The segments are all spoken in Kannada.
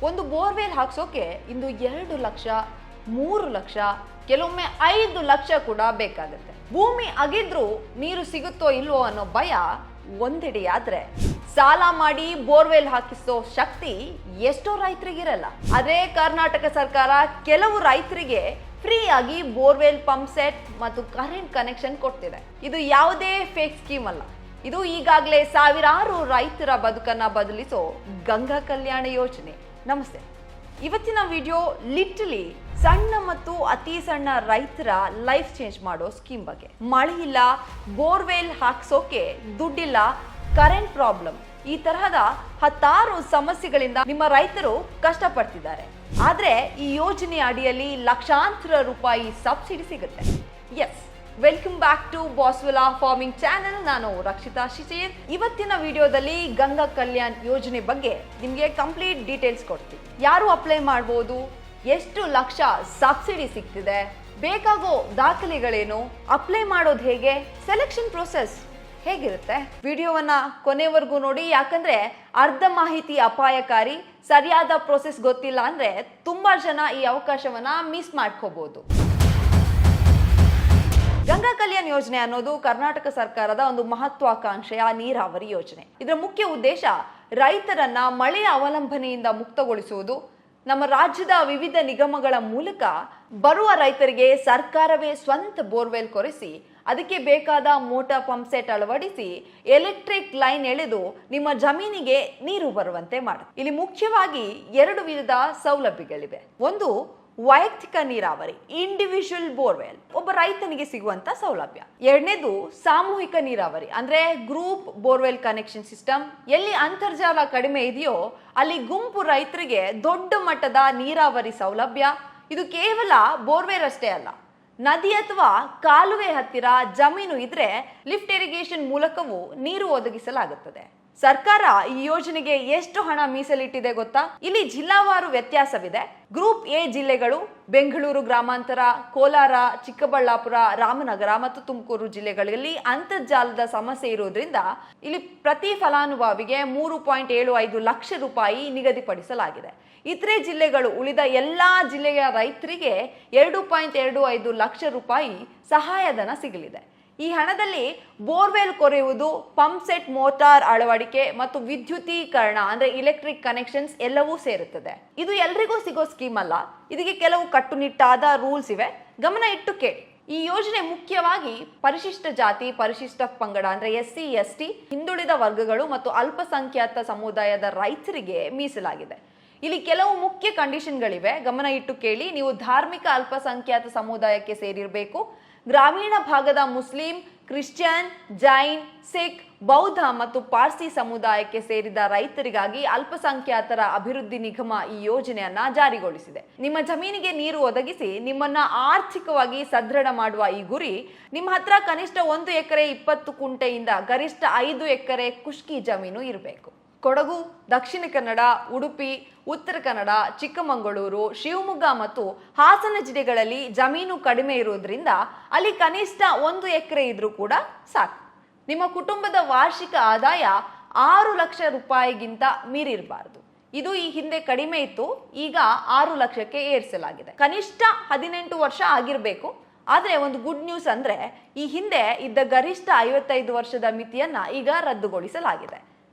ಒಂದು ಬೋರ್ವೆಲ್ ಹಾಕ್ಸೋಕೆ ಇಂದು 2 ಲಕ್ಷ 3 ಲಕ್ಷ ಕೆಲವೊಮ್ಮೆ 5 ಲಕ್ಷ ಕೂಡ ಬೇಕಾಗುತ್ತೆ. ಭೂಮಿ ಅಗಿದ್ರೂ ನೀರು ಸಿಗುತ್ತೋ ಇಲ್ವೋ ಅನ್ನೋ ಭಯ ಒಂದೆಡೆಯಾದ್ರೆ, ಸಾಲ ಮಾಡಿ ಬೋರ್ವೆಲ್ ಹಾಕಿಸೋ ಶಕ್ತಿ ಎಷ್ಟೋ ರೈತರಿಗಿರಲ್ಲ. ಅದೇ ಕರ್ನಾಟಕ ಸರ್ಕಾರ ಕೆಲವು ರೈತರಿಗೆ ಫ್ರೀ ಆಗಿ ಬೋರ್ವೆಲ್ ಪಂಪ್ ಸೆಟ್ ಮತ್ತು ಕರೆಂಟ್ ಕನೆಕ್ಷನ್ ಕೊಡ್ತಿದೆ. ಇದು ಯಾವುದೇ ಫೇಕ್ ಸ್ಕೀಮ್ ಅಲ್ಲ. ಇದು ಈಗಾಗಲೇ ಸಾವಿರಾರು ರೈತರ ಬದುಕನ್ನ ಬದಲಿಸೋ ಗಂಗಾ ಕಲ್ಯಾಣ ಯೋಜನೆ. ನಮಸ್ತೆ. ಇವತ್ತಿನ ವಿಡಿಯೋ ಲಿಟ್ರಲಿ ಸಣ್ಣ ಮತ್ತು ಅತಿ ಸಣ್ಣ ರೈತರ ಲೈಫ್ ಚೇಂಜ್ ಮಾಡೋ ಸ್ಕೀಮ್ ಬಗ್ಗೆ. ಮಳೆ ಇಲ್ಲ, ಬೋರ್ವೆಲ್ ಹಾಕ್ಸೋಕೆ ದುಡ್ಡಿಲ್ಲ, ಕರೆಂಟ್ ಪ್ರಾಬ್ಲಮ್, ಈ ತರಹದ ಹತ್ತಾರು ಸಮಸ್ಯೆಗಳಿಂದ ನಿಮ್ಮ ರೈತರು ಕಷ್ಟಪಡ್ತಿದ್ದಾರೆ. ಆದ್ರೆ ಈ ಯೋಜನೆ ಅಡಿಯಲ್ಲಿ ಲಕ್ಷಾಂತರ ರೂಪಾಯಿ ಸಬ್ಸಿಡಿ ಸಿಗುತ್ತೆ. ಎಸ್, ವೆಲ್ಕಮ್ ಬ್ಯಾಕ್ ಟು ಬಾಸ್ವೆಲಾ ಫಾರ್ಮಿಂಗ್ ಚಾನೆಲ್. ನಾನು ರಕ್ಷಿತಾ ಶಿಶಿರ್. ಇವತ್ತಿನ ವಿಡಿಯೋದಲ್ಲಿ ಗಂಗಾ ಕಲ್ಯಾಣ್ ಯೋಜನೆ ಬಗ್ಗೆ ನಿಮಗೆ ಕಂಪ್ಲೀಟ್ ಡೀಟೇಲ್ಸ್ ಕೊಡ್ತೀವಿ. ಯಾರು ಅಪ್ಲೈ ಮಾಡಬಹುದು, ಎಷ್ಟು ಲಕ್ಷ ಸಬ್ಸಿಡಿ ಸಿಗ್ತಿದೆ, ಬೇಕಾಗೋ ದಾಖಲೆಗಳೇನು, ಅಪ್ಲೈ ಮಾಡೋದು ಹೇಗೆ, ಸೆಲೆಕ್ಷನ್ ಪ್ರೊಸೆಸ್ ಹೇಗಿರುತ್ತೆ, ವಿಡಿಯೋವನ್ನ ಕೊನೆವರೆಗೂ ನೋಡಿ. ಯಾಕಂದ್ರೆ ಅರ್ಧ ಮಾಹಿತಿ ಅಪಾಯಕಾರಿ, ಸರಿಯಾದ ಪ್ರೊಸೆಸ್ ಗೊತ್ತಿಲ್ಲ ಅಂದ್ರೆ ತುಂಬಾ ಜನ ಈ ಅವಕಾಶವನ್ನ ಮಿಸ್ ಮಾಡ್ಕೋಬಹುದು. ಗಂಗಾ ಕಲ್ಯಾಣ್ ಯೋಜನೆ ಅನ್ನೋದು ಕರ್ನಾಟಕ ಸರ್ಕಾರದ ಒಂದು ಮಹತ್ವಾಕಾಂಕ್ಷೆಯ ನೀರಾವರಿ ಯೋಜನೆ. ಇದರ ಮುಖ್ಯ ಉದ್ದೇಶ ರೈತರನ್ನ ಮಳೆಯ ಅವಲಂಬನೆಯಿಂದ ಮುಕ್ತಗೊಳಿಸುವುದು. ನಮ್ಮ ರಾಜ್ಯದ ವಿವಿಧ ನಿಗಮಗಳ ಮೂಲಕ ಬರುವ ರೈತರಿಗೆ ಸರ್ಕಾರವೇ ಸ್ವಂತ ಬೋರ್ವೆಲ್ ಕೊರೆಸಿ ಅದಕ್ಕೆ ಬೇಕಾದ ಮೋಟಾರ್ ಪಂಪ್ ಸೆಟ್ ಅಳವಡಿಸಿ ಎಲೆಕ್ಟ್ರಿಕ್ ಲೈನ್ ಎಳೆದು ನಿಮ್ಮ ಜಮೀನಿಗೆ ನೀರು ಬರುವಂತೆ ಮಾಡುತ್ತೆ. ಇಲ್ಲಿ ಮುಖ್ಯವಾಗಿ 2 ವಿಧದ ಸೌಲಭ್ಯಗಳಿವೆ. ಒಂದು ವೈಯಕ್ತಿಕ ನೀರಾವರಿ, ಇಂಡಿವಿಜುವಲ್ ಬೋರ್ವೆಲ್, ಒಬ್ಬ ರೈತನಿಗೆ ಸಿಗುವಂತ ಸೌಲಭ್ಯ. ಎರಡನೇದು ಸಾಮೂಹಿಕ ನೀರಾವರಿ, ಅಂದ್ರೆ ಗ್ರೂಪ್ ಬೋರ್ವೆಲ್ ಕನೆಕ್ಷನ್ ಸಿಸ್ಟಮ್. ಎಲ್ಲಿ ಅಂತರ್ಜಾಲ ಕಡಿಮೆ ಇದೆಯೋ ಅಲ್ಲಿ ಗುಂಪು ರೈತರಿಗೆ ದೊಡ್ಡ ಮಟ್ಟದ ನೀರಾವರಿ ಸೌಲಭ್ಯ. ಇದು ಕೇವಲ ಬೋರ್ವೆಲ್ ಅಷ್ಟೇ ಅಲ್ಲ, ನದಿ ಅಥವಾ ಕಾಲುವೆ ಹತ್ತಿರ ಜಮೀನು ಇದ್ರೆ ಲಿಫ್ಟ್ ಇರಿಗೇಷನ್ ಮೂಲಕವೂ ನೀರು ಒದಗಿಸಲಾಗುತ್ತದೆ. ಸರ್ಕಾರ ಈ ಯೋಜನೆಗೆ ಎಷ್ಟು ಹಣ ಮೀಸಲಿಟ್ಟಿದೆ ಗೊತ್ತಾ? ಇಲ್ಲಿ ಜಿಲ್ಲಾವಾರು ವ್ಯತ್ಯಾಸವಿದೆ. ಗ್ರೂಪ್ ಎ ಜಿಲ್ಲೆಗಳು ಬೆಂಗಳೂರು ಗ್ರಾಮಾಂತರ, ಕೋಲಾರ, ಚಿಕ್ಕಬಳ್ಳಾಪುರ, ರಾಮನಗರ ಮತ್ತು ತುಮಕೂರು ಜಿಲ್ಲೆಗಳಲ್ಲಿ ಅಂತರ್ಜಾಲದ ಸಮಸ್ಯೆ ಇರುವುದರಿಂದ ಇಲ್ಲಿ ಪ್ರತಿ ಫಲಾನುಭವಿಗೆ 3.75 ಲಕ್ಷ ರೂಪಾಯಿ ನಿಗದಿಪಡಿಸಲಾಗಿದೆ. ಇತರೆ ಜಿಲ್ಲೆಗಳು, ಉಳಿದ ಎಲ್ಲಾ ಜಿಲ್ಲೆಯ ರೈತರಿಗೆ 2.25 ಲಕ್ಷ ರೂಪಾಯಿ ಸಹಾಯಧನ ಸಿಗಲಿದೆ. ಈ ಹಣದಲ್ಲಿ ಬೋರ್ವೆಲ್ ಕೊರೆಯುವುದು, ಪಂಪ್ ಸೆಟ್, ಮೋಟಾರ್ ಅಳವಡಿಕೆ ಮತ್ತು ವಿದ್ಯುತೀಕರಣ ಅಂದ್ರೆ ಇಲೆಕ್ಟ್ರಿಕ್ ಕನೆಕ್ಷನ್ಸ್ ಎಲ್ಲವೂ ಸೇರುತ್ತದೆ. ಇದು ಎಲ್ರಿಗೂ ಸಿಗೋ ಸ್ಕೀಮ್ ಅಲ್ಲ. ಇದಕ್ಕೆ ಕೆಲವು ಕಟ್ಟುನಿಟ್ಟಾದ ರೂಲ್ಸ್ ಇವೆ, ಗಮನ ಇಟ್ಟು ಕೇಳಿ. ಈ ಯೋಜನೆ ಮುಖ್ಯವಾಗಿ ಪರಿಶಿಷ್ಟ ಜಾತಿ, ಪರಿಶಿಷ್ಟ ಪಂಗಡ ಅಂದ್ರೆ SC, ST, ಹಿಂದುಳಿದ ವರ್ಗಗಳು ಮತ್ತು ಅಲ್ಪಸಂಖ್ಯಾತ ಸಮುದಾಯದ ರೈತರಿಗೆ ಮೀಸಲಾಗಿದೆ. ಇಲ್ಲಿ ಕೆಲವು ಮುಖ್ಯ ಕಂಡೀಷನ್ಗಳಿವೆ, ಗಮನ ಇಟ್ಟು ಕೇಳಿ. ನೀವು ಧಾರ್ಮಿಕ ಅಲ್ಪಸಂಖ್ಯಾತ ಸಮುದಾಯಕ್ಕೆ ಸೇರಿರಬೇಕು. ಗ್ರಾಮೀಣ ಭಾಗದ ಮುಸ್ಲಿಂ, ಕ್ರಿಶ್ಚಿಯನ್, ಜೈನ್, ಸಿಖ್, ಬೌದ್ಧ ಮತ್ತು ಪಾರ್ಸಿ ಸಮುದಾಯಕ್ಕೆ ಸೇರಿದ ರೈತರಿಗಾಗಿ ಅಲ್ಪಸಂಖ್ಯಾತರ ಅಭಿವೃದ್ಧಿ ನಿಗಮ ಈ ಯೋಜನೆಯನ್ನ ಜಾರಿಗೊಳಿಸಿದೆ. ನಿಮ್ಮ ಜಮೀನಿಗೆ ನೀರು ಒದಗಿಸಿ ನಿಮ್ಮನ್ನ ಆರ್ಥಿಕವಾಗಿ ಸದೃಢ ಮಾಡುವ ಈ ಗುರಿ. ನಿಮ್ಮ ಹತ್ರ ಕನಿಷ್ಠ 1 ಎಕರೆ 20 ಕುಂಟೆಯಿಂದ ಗರಿಷ್ಠ 5 ಎಕರೆ ಖುಷ್ಕಿ ಜಮೀನು ಇರಬೇಕು. ಕೊಡಗು, ದಕ್ಷಿಣ ಕನ್ನಡ, ಉಡುಪಿ, ಉತ್ತರ ಕನ್ನಡ, ಚಿಕ್ಕಮಗಳೂರು, ಶಿವಮೊಗ್ಗ ಮತ್ತು ಹಾಸನ ಜಿಲ್ಲೆಗಳಲ್ಲಿ ಜಮೀನು ಕಡಿಮೆ ಇರುವುದರಿಂದ ಅಲ್ಲಿ ಕನಿಷ್ಠ 1 ಎಕರೆ ಇದ್ರೂ ಕೂಡ ಸಾಕು. ನಿಮ್ಮ ಕುಟುಂಬದ ವಾರ್ಷಿಕ ಆದಾಯ 6 ಲಕ್ಷ ರೂಪಾಯಿಗಿಂತ ಮೀರಿರಬಾರದು. ಇದು ಈ ಹಿಂದೆ ಕಡಿಮೆ ಇತ್ತು, ಈಗ 6 ಲಕ್ಷಕ್ಕೆ ಏರಿಸಲಾಗಿದೆ. ಕನಿಷ್ಠ 18 ವರ್ಷ ಆಗಿರಬೇಕು. ಆದ್ರೆ ಒಂದು ಗುಡ್ ನ್ಯೂಸ್ ಅಂದ್ರೆ ಈ ಹಿಂದೆ ಇದ್ದ ಗರಿಷ್ಠ 55 ವರ್ಷದ ಮಿತಿಯನ್ನ ಈಗ ರದ್ದುಗೊಳಿಸಲಾಗಿದೆ.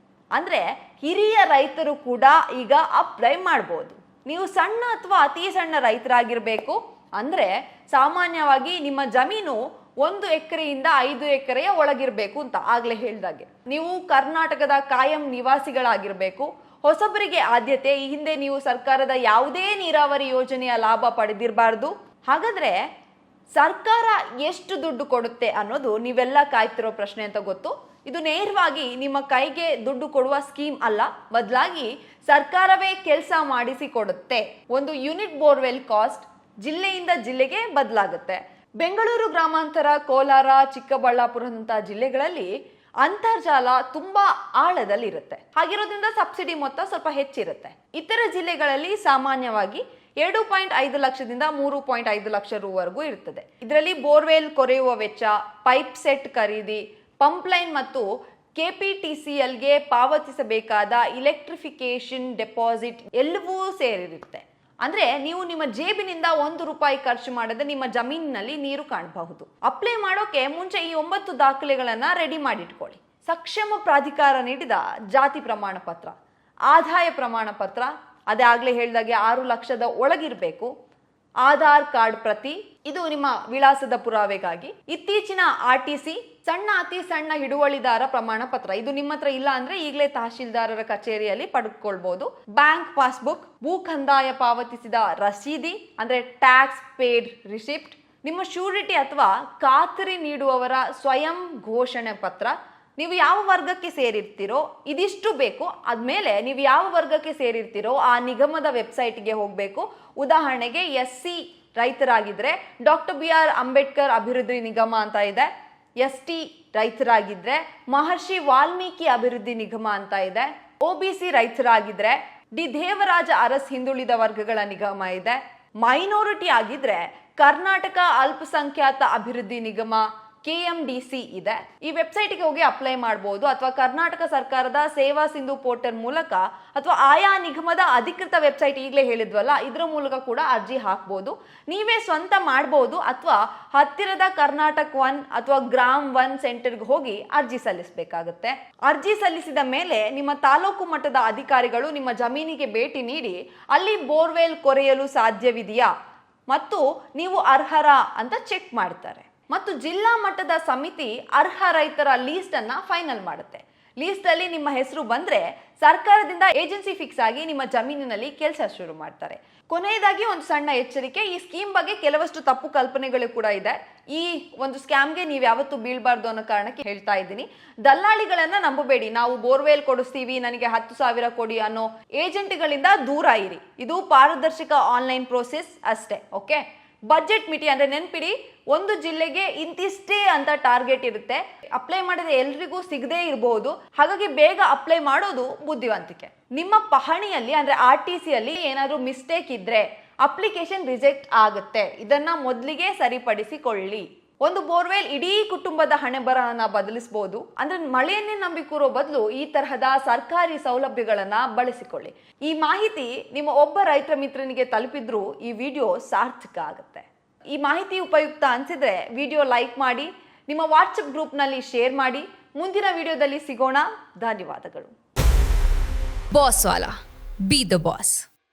ಅಂದ್ರೆ ಹಿರಿಯ ರೈತರು ಕೂಡ ಈಗ ಅಪ್ಲೈ ಮಾಡಬಹುದು. ನೀವು ಸಣ್ಣ ಅಥವಾ ಅತಿ ಸಣ್ಣ ರೈತರಾಗಿರ್ಬೇಕು. ಅಂದ್ರೆ ಸಾಮಾನ್ಯವಾಗಿ ನಿಮ್ಮ ಜಮೀನು 1 ಎಕರೆಯಿಂದ 5 ಎಕರೆಯ ಒಳಗಿರ್ಬೇಕು ಅಂತ ಆಗ್ಲೇ ಹೇಳ್ದಾಗೆ. ನೀವು ಕರ್ನಾಟಕದ ಕಾಯಂ ನಿವಾಸಿಗಳಾಗಿರ್ಬೇಕು. ಹೊಸಬರಿಗೆ ಆದ್ಯತೆ. ಈ ಹಿಂದೆ ನೀವು ಸರ್ಕಾರದ ಯಾವುದೇ ನೀರಾವರಿ ಯೋಜನೆಯ ಲಾಭ ಪಡೆದಿರಬಾರ್ದು. ಹಾಗಾದ್ರೆ ಸರ್ಕಾರ ಎಷ್ಟು ದುಡ್ಡು ಕೊಡುತ್ತೆ ಅನ್ನೋದು ನೀವೆಲ್ಲ ಕಾಯ್ತಿರೋ ಪ್ರಶ್ನೆ ಅಂತ ಗೊತ್ತು. ಇದು ನೇರವಾಗಿ ನಿಮ್ಮ ಕೈಗೆ ದುಡ್ಡು ಕೊಡುವ ಸ್ಕೀಮ್ ಅಲ್ಲ, ಬದಲಾಗಿ ಸರ್ಕಾರವೇ ಕೆಲಸ ಮಾಡಿಸಿ ಕೊಡುತ್ತೆ. ಒಂದು ಯೂನಿಟ್ ಬೋರ್ವೆಲ್ ಕಾಸ್ಟ್ ಜಿಲ್ಲೆಯಿಂದ ಜಿಲ್ಲೆಗೆ ಬದಲಾಗುತ್ತೆ. ಬೆಂಗಳೂರು ಗ್ರಾಮಾಂತರ, ಕೋಲಾರ, ಚಿಕ್ಕಬಳ್ಳಾಪುರದಂತಹ ಜಿಲ್ಲೆಗಳಲ್ಲಿ ಅಂತರ್ಜಾಲ ತುಂಬಾ ಆಳದಲ್ಲಿರುತ್ತೆ. ಹಾಗಿರೋದ್ರಿಂದ ಸಬ್ಸಿಡಿ ಮೊತ್ತ ಸ್ವಲ್ಪ ಹೆಚ್ಚಿರುತ್ತೆ. ಇತರ ಜಿಲ್ಲೆಗಳಲ್ಲಿ ಸಾಮಾನ್ಯವಾಗಿ 2.5 ಲಕ್ಷದಿಂದ 3.5 ಲಕ್ಷ ರೂವರೆಗೂ ಇರ್ತದೆ. ಇದರಲ್ಲಿ ಬೋರ್ವೆಲ್ ಕೊರೆಯುವ ವೆಚ್ಚ, ಪೈಪ್ ಸೆಟ್ ಖರೀದಿ, ಪಂಪ್ ಲೈನ್ ಮತ್ತು KPTCLಗೆ ಪಾವತಿಸಬೇಕಾದ ಇಲೆಕ್ಟ್ರಿಫಿಕೇಶನ್ ಡೆಪಾಸಿಟ್ ಎಲ್ಲವೂ ಸೇರಿರುತ್ತೆ. ಅಂದ್ರೆ ನೀವು ನಿಮ್ಮ ಜೇಬಿನಿಂದ ₹1 ಖರ್ಚು ಮಾಡದೆ ನಿಮ್ಮ ಜಮೀನಿನಲ್ಲಿ ನೀರು ಕಾಣಬಹುದು. ಅಪ್ಲೈ ಮಾಡೋಕೆ ಮುಂಚೆ ಈ 9 ದಾಖಲೆಗಳನ್ನ ರೆಡಿ ಮಾಡಿಟ್ಕೊಳ್ಳಿ. ಸಕ್ಷಮ ಪ್ರಾಧಿಕಾರ ನೀಡಿದ ಜಾತಿ ಪ್ರಮಾಣ ಪತ್ರ, ಆದಾಯ ಪ್ರಮಾಣ ಪತ್ರ, ಅದೇ ಆಗ್ಲೇ ಹೇಳಿದಾಗೆ 6 ಲಕ್ಷದ ಒಳಗಿರಬೇಕು, ಆಧಾರ್ ಕಾರ್ಡ್ ಪ್ರತಿ, ಇದು ನಿಮ್ಮ ವಿಳಾಸದ ಪುರಾವೆಗಾಗಿ, ಇತ್ತೀಚಿನ RTC, ಅತಿ ಸಣ್ಣ ಹಿಡುವಳಿದಾರ ಪ್ರಮಾಣ ಪತ್ರ, ಇದು ನಿಮ್ಮ ಹತ್ರ ಇಲ್ಲ ಅಂದ್ರೆ ಈಗಲೇ ತಹಶೀಲ್ದಾರರ ಕಚೇರಿಯಲ್ಲಿ ಪಡೆದುಕೊಳ್ಬಹುದು, ಬ್ಯಾಂಕ್ ಪಾಸ್ಬುಕ್, ಭೂ ಕಂದಾಯ ಪಾವತಿಸಿದ ರಸೀದಿ ಅಂದ್ರೆ ಟ್ಯಾಕ್ಸ್ ಪೇಡ್ ರಿಸಿಪ್ಟ್, ನಿಮ್ಮ ಶ್ಯೂರಿಟಿ ಅಥವಾ ಖಾತರಿ ನೀಡುವವರ ಸ್ವಯಂ ಘೋಷಣೆ ಪತ್ರ, ನೀವು ಯಾವ ವರ್ಗಕ್ಕೆ ಸೇರಿರ್ತೀರೋ ಇದಿಷ್ಟು ಬೇಕು. ಆದ್ಮೇಲೆ ನೀವು ಯಾವ ವರ್ಗಕ್ಕೆ ಸೇರಿರ್ತೀರೋ ಆ ನಿಗಮದ ವೆಬ್ಸೈಟ್ಗೆ ಹೋಗಬೇಕು. ಉದಾಹರಣೆಗೆ SC ರೈತರಾಗಿದ್ರೆ ಡಾಕ್ಟರ್ ಅಂಬೇಡ್ಕರ್ ಅಭಿವೃದ್ಧಿ ನಿಗಮ ಅಂತ ಇದೆ, ST ರೈತರಾಗಿದ್ರೆ ಮಹರ್ಷಿ ವಾಲ್ಮೀಕಿ ಅಭಿವೃದ್ಧಿ ನಿಗಮ ಅಂತ ಇದೆ, OBC ರೈತರಾಗಿದ್ರೆ ದೇವರಾಜ ಅರಸ್ ಹಿಂದುಳಿದ ವರ್ಗಗಳ ನಿಗಮ ಇದೆ, ಮೈನಾರಿಟಿ ಆಗಿದ್ರೆ ಕರ್ನಾಟಕ ಅಲ್ಪಸಂಖ್ಯಾತ ಅಭಿವೃದ್ಧಿ ನಿಗಮ KMDC ಇದೆ. ಈ ವೆಬ್ಸೈಟ್ಗೆ ಹೋಗಿ ಅಪ್ಲೈ ಮಾಡಬಹುದು ಅಥವಾ ಕರ್ನಾಟಕ ಸರ್ಕಾರದ ಸೇವಾ ಸಿಂಧು ಪೋರ್ಟಲ್ ಮೂಲಕ ಅಥವಾ ಆಯಾ ನಿಗಮದ ಅಧಿಕೃತ ವೆಬ್ಸೈಟ್ ಈಗಲೇ ಹೇಳಿದ್ವಲ್ಲ ಇದರ ಮೂಲಕ ಕೂಡ ಅರ್ಜಿ ಹಾಕಬಹುದು. ನೀವೇ ಸ್ವಂತ ಮಾಡಬಹುದು ಅಥವಾ ಹತ್ತಿರದ ಕರ್ನಾಟಕ 1 ಅಥವಾ ಗ್ರಾಮ್ 1 ಸೆಂಟರ್ಗೆ ಹೋಗಿ ಅರ್ಜಿ ಸಲ್ಲಿಸಬೇಕಾಗುತ್ತೆ. ಅರ್ಜಿ ಸಲ್ಲಿಸಿದ ಮೇಲೆ ನಿಮ್ಮ ತಾಲೂಕು ಮಟ್ಟದ ಅಧಿಕಾರಿಗಳು ನಿಮ್ಮ ಜಮೀನಿಗೆ ಭೇಟಿ ನೀಡಿ ಅಲ್ಲಿ ಬೋರ್ವೆಲ್ ಕೊರೆಯಲು ಸಾಧ್ಯವಿದೆಯಾ ಮತ್ತು ನೀವು ಅರ್ಹರ ಅಂತ ಚೆಕ್ ಮಾಡ್ತಾರೆ. ಮತ್ತು ಜಿಲ್ಲಾ ಮಟ್ಟದ ಸಮಿತಿ ಅರ್ಹ ರೈತರ ಲೀಸ್ಟ್ ಅನ್ನ ಫೈನಲ್ ಮಾಡುತ್ತೆ. ಲೀಸ್ಟ್ ಅಲ್ಲಿ ನಿಮ್ಮ ಹೆಸರು ಬಂದ್ರೆ ಸರ್ಕಾರದಿಂದ ಏಜೆನ್ಸಿ ಫಿಕ್ಸ್ ಆಗಿ ನಿಮ್ಮ ಜಮೀನಿನಲ್ಲಿ ಕೆಲಸ ಶುರು ಮಾಡ್ತಾರೆ. ಕೊನೆಯದಾಗಿ ಒಂದು ಸಣ್ಣ ಎಚ್ಚರಿಕೆ, ಈ ಸ್ಕೀಮ್ ಬಗ್ಗೆ ಕೆಲವಷ್ಟು ತಪ್ಪು ಕಲ್ಪನೆಗಳು ಕೂಡ ಇದೆ. ಈ ಒಂದು ಸ್ಕ್ಯಾಮ್ಗೆ ನೀವು ಯಾವತ್ತೂ ಬೀಳ್ಬಾರ್ದು ಅನ್ನೋ ಕಾರಣಕ್ಕೆ ಹೇಳ್ತಾ ಇದ್ದೀನಿ. ದಲ್ಲಾಳಿಗಳನ್ನ ನಂಬಬೇಡಿ. ನಾವು ಬೋರ್ವೆಲ್ ಕೊಡಿಸ್ತೀವಿ, ನನಗೆ 10,000 ಕೊಡಿ ಅನ್ನೋ ಏಜೆಂಟ್ಗಳಿಂದ ದೂರ ಇರಿ. ಇದು ಪಾರದರ್ಶಕ ಆನ್ಲೈನ್ ಪ್ರೋಸೆಸ್ ಅಷ್ಟೇ. ಓಕೆ, ಬಜೆಟ್ ಮಿತಿ ಅಂದ್ರೆ ನೆನ್ಪಿಡಿ, ಒಂದು ಜಿಲ್ಲೆಗೆ ಇಂತಿಷ್ಟೇ ಅಂತ ಟಾರ್ಗೆಟ್ ಇರುತ್ತೆ. ಅಪ್ಲೈ ಮಾಡಿದ್ರೆ ಎಲ್ರಿಗೂ ಸಿಗದೇ ಇರಬಹುದು, ಹಾಗಾಗಿ ಬೇಗ ಅಪ್ಲೈ ಮಾಡೋದು ಬುದ್ಧಿವಂತಿಕೆ. ನಿಮ್ಮ ಪಹಣಿಯಲ್ಲಿ ಅಂದ್ರೆ RTC ಅಲ್ಲಿ ಏನಾದ್ರೂ ಮಿಸ್ಟೇಕ್ ಇದ್ರೆ ಅಪ್ಲಿಕೇಶನ್ ರಿಜೆಕ್ಟ್ ಆಗುತ್ತೆ. ಇದನ್ನ ಮೊದಲಿಗೆ ಸರಿಪಡಿಸಿಕೊಳ್ಳಿ. ಒಂದು ಬೋರ್ವೆಲ್ ಇಡೀ ಕುಟುಂಬದ ಹಣೆ ಬರಹನ ಬದಲಿಸಬಹುದು. ಅಂದ್ರೆ ಮಳೆಯನ್ನೇ ನಂಬಿ ಕೂರೋ ಬದಲು ಈ ತರಹದ ಸರ್ಕಾರಿ ಸೌಲಭ್ಯಗಳನ್ನ ಬಳಸಿಕೊಳ್ಳಿ. ಈ ಮಾಹಿತಿ ನಿಮ್ಮ ಒಬ್ಬ ರೈತ ಮಿತ್ರನಿಗೆ ತಲುಪಿದ್ರೂ ಈ ವಿಡಿಯೋ ಸಾರ್ಥಕ ಆಗುತ್ತೆ. ಈ ಮಾಹಿತಿ ಉಪಯುಕ್ತ ಅನ್ಸಿದ್ರೆ ವಿಡಿಯೋ ಲೈಕ್ ಮಾಡಿ, ನಿಮ್ಮ ವಾಟ್ಸಪ್ ಗ್ರೂಪ್ನಲ್ಲಿ ಶೇರ್ ಮಾಡಿ. ಮುಂದಿನ ವಿಡಿಯೋದಲ್ಲಿ ಸಿಗೋಣ. ಧನ್ಯವಾದಗಳು. Boss Vala, B the boss.